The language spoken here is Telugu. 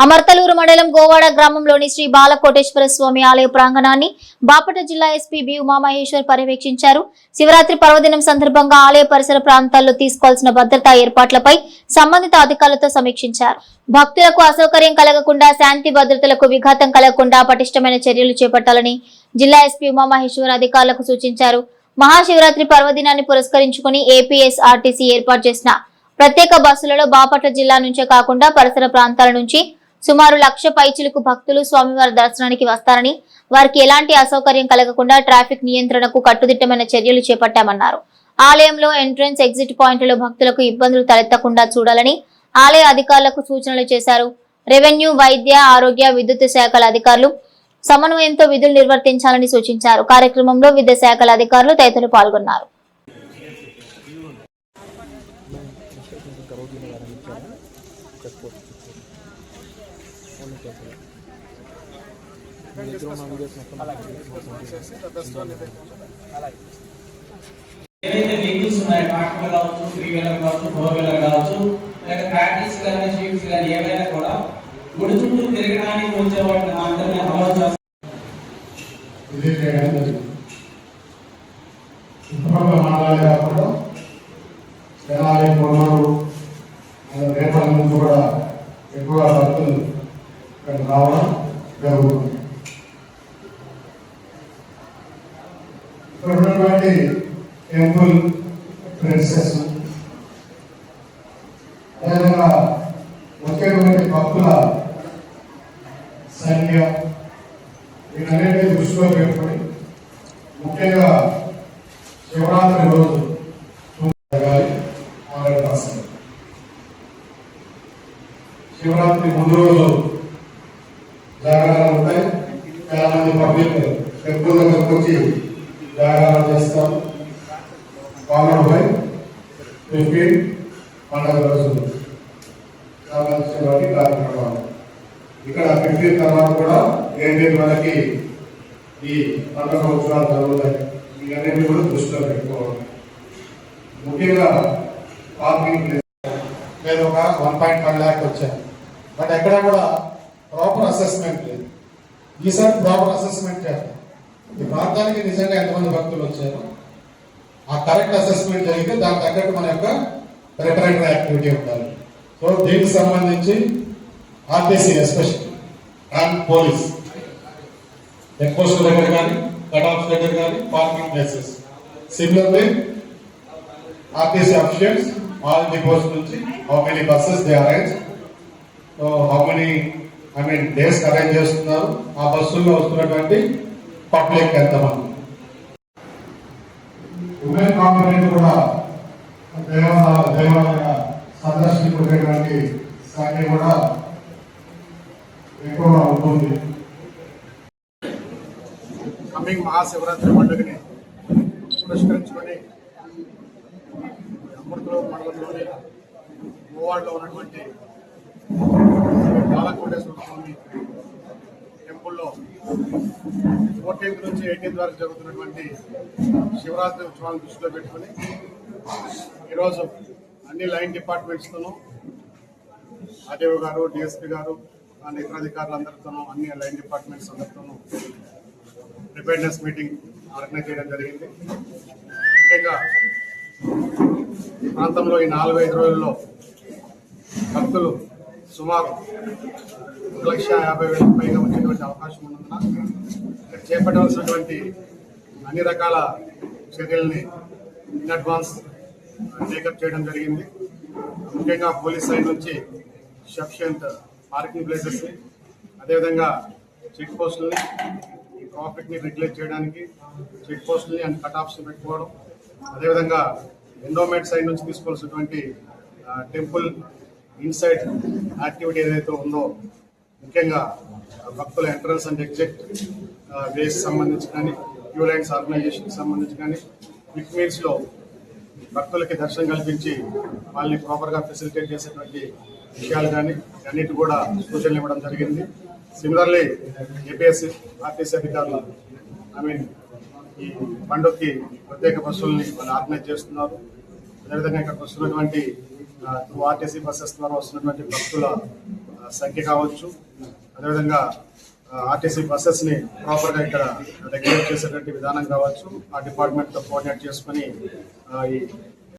అమర్తలూరు మండలం గోవాడ గ్రామంలోని శ్రీ బాలకోటేశ్వర స్వామి ఆలయ ప్రాంగణాన్ని బాపట్ల జిల్లా ఎస్పీ బి ఉమామహేశ్వర్ పర్యవేక్షించారు. శివరాత్రి పర్వదినం సందర్భంగా ఆలయ పరిసర ప్రాంతాల్లో తీసుకోవాల్సిన భద్రతా ఏర్పాట్లపై సంబంధిత అధికారులతో సమీక్షించారు. భక్తులకు అసౌకర్యం కలగకుండా, శాంతి భద్రతలకు విఘాతం కలగకుండా పటిష్టమైన చర్యలు చేపట్టాలని జిల్లా ఎస్పీ ఉమామహేశ్వర్ అధికారులకు సూచించారు. మహాశివరాత్రి పర్వదినాన్ని పురస్కరించుకుని ఏపీఎస్ఆర్టీసీ ఏర్పాటు చేసిన ప్రత్యేక బస్సులలో బాపట్ల జిల్లా నుంచే కాకుండా పరిసర ప్రాంతాల నుంచి సుమారు 1,00,000 పైచిలకు భక్తులు స్వామివారి దర్శనానికి వస్తారని, వారికి ఎలాంటి అసౌకర్యం కలగకుండా ట్రాఫిక్ నియంత్రణకు కట్టుదిట్టమైన చర్యలు చేపట్టామన్నారు. ఆలయంలో ఎంట్రన్స్, ఎగ్జిట్ పాయింట్లలో భక్తులకు ఇబ్బందులు తలెత్తకుండా చూడాలని ఆలయ అధికారులకు సూచనలు చేశారు. రెవెన్యూ, వైద్య, ఆరోగ్య, విద్యుత్ శాఖల అధికారులు సమన్వయంతో విధులు నిర్వర్తించాలని సూచించారు. కార్యక్రమంలో వివిధ శాఖల అధికారులు తదితరులు పాల్గొన్నారు. ఏదైతే వెహికల్స్ ఉన్నాయో ట్రాక్టర్ కావచ్చు, 3 వీలర్ కావచ్చు, 4 వీలర్ కావచ్చు, లేక ట్రాక్టర్స్ కానీ, షీప్స్ కానీ ఏవైనా కూడా గుడి చుట్టూ తిరగడానికి వచ్చే వాటిని మాత్రమే అమలు చేస్తారు. చుట్టుపక్కల మండలాలే కాకుండా తెనాలి, కొన్నూరు, రేపటి నుంచి కూడా ఎక్కువగా భక్తులు ఇక్కడ రావడం జరుగుతుంది. ఇక్కడ ఉన్నటువంటి టెంపుల్ ప్రిన్సెస్, అదేవిధంగా వచ్చేటువంటి భక్తుల సంఖ్య వీటన్నిటిని దృష్టిలో పెట్టుకొని ముఖ్యంగా శివరాత్రి రోజు 100%. శివరాత్రి ముందు రోజు జాగ్రత్తలు ఉంటాయి. చాలా మంది పబ్లిక్ టెంపుల్ దగ్గరకు వచ్చి జాగ్రత్తలు చేస్తారు. ఫాలోడ్ బై 15 పండుగ రోజులు సంబంధించినటువంటి కార్యక్రమాలు. ఇక్కడ 15 తర్వాత కూడా 8 వరకు ఈ పండుగ ఉత్సవాలు జరుగుతాయి. ఇవన్నీ కూడా దృష్టిలో పెట్టుకోవాలి. ముఖ్యంగా పార్కింగ్ లేదు, ఒక 1.5 lakh వచ్చాయి. బట్ ఎక్కడ కూడా ప్రాపర్ అసెస్మెంట్ లేదు. ఈసారి ప్రాపర్ అసెస్మెంట్ చేస్తాం. ఈ ప్రాంతానికి నిజంగా ఎంతమంది భక్తులు వచ్చారు, ఆ కరెక్ట్ అసెస్మెంట్ జరిగితే దానికి తగ్గట్టు మన యొక్క ప్రిపరేటరీ యాక్టివిటీ ఉండాలి. సో దీనికి సంబంధించి RTC special and police check post దగ్గర కానీ, కట్ ఆఫ్ దగ్గర కానీ, parking places, similarly RTC officials all depots నుంచి how many buses they arrange, so how many days arrange చేస్తున్నారు, ఆ బస్సుల్లో వస్తున్నటువంటి పబ్లిక్ ఎంతమంది. ఉమెన్ కాంపోనెంట్ కూడా దేవాలయ సందర్శించుకునేటువంటి సంఖ్య కూడా ఎక్కువగా ఉంటుంది. కమింగ్ మహాశివరాత్రి పండుగని పురస్కరించుకొని అమృతలూరు మండలంలోని గోవాడలో ఉన్నటువంటి బాలకోటేశ్వర స్వామి టెంపుల్లో 14th నుంచి 18th వరకు జరుగుతున్నటువంటి శివరాత్రి ఉత్సవాలను దృష్టిలో పెట్టుకుని ఈరోజు అన్ని లైన్ డిపార్ట్మెంట్స్తోనూ ఆర్డీఓ గారు, డిఎస్పీ గారు అండ్ ఇతర అధికారులందరితోనూ, అన్ని లైన్ డిపార్ట్మెంట్స్ అందరితోనూ ప్రిపేర్నెస్ మీటింగ్ ఆర్గనైజ్ చేయడం జరిగింది. ముఖ్యంగా ఈ ప్రాంతంలో ఈ 4-5 రోజుల్లో భక్తులు సుమారు 1,50,000 పైగా వచ్చేటువంటి అవకాశం ఉన్నందున ఇక్కడ చేపట్టవలసినటువంటి అన్ని రకాల చర్యల్ని ఇన్ అడ్వాన్స్ టేకప్ చేయడం జరిగింది. ముఖ్యంగా పోలీస్ సైడ్ నుంచి సఫిషియంట్ పార్కింగ్ ప్లేసెస్ని, అదేవిధంగా చెక్ పోస్టులని, ఈ ట్రాఫిక్ని రెగ్యులేట్ చేయడానికి చెక్ పోస్టులని అండ్ కట్ ఆఫ్స్ పెట్టుకోవడం, అదేవిధంగా ఎండోమెంట్ సైడ్ నుంచి తీసుకోవాల్సినటువంటి టెంపుల్ ఇన్సైడ్ యాక్టివిటీ ఏదైతే ఉందో, ముఖ్యంగా భక్తుల ఎంట్రన్స్ అండ్ ఎగ్జిట్ వేస్ సంబంధించి కానీ, క్యూ లైన్స్ ఆర్గనైజేషన్కి సంబంధించి కానీ, క్విక్ మీల్స్లో భక్తులకి దర్శనం కల్పించి వాళ్ళని ప్రాపర్గా ఫెసిలిటేట్ చేసేటువంటి విషయాలు కానీ అన్నిటి కూడా సూచనలు ఇవ్వడం జరిగింది. సిమిలర్లీ ఏపీఎస్సీ ఆర్టీసీ అధికారులు ఈ పండుగకి ప్రత్యేక బస్సుల్ని వాళ్ళు ఆర్గనైజ్ చేస్తున్నారు. అదేవిధంగా ఇక్కడికి వస్తున్నటువంటి ఆర్టీసీ బస్సెస్ ద్వారా వస్తున్నటువంటి భక్తుల సంఖ్య కావచ్చు, అదేవిధంగా ఆర్టీసీ బస్సెస్ని ప్రాపర్గా ఇక్కడ రెగ్యులేట్ చేసేటువంటి విధానం కావచ్చు, ఆ డిపార్ట్మెంట్తో కోఆర్డినేట్ చేసుకుని ఈ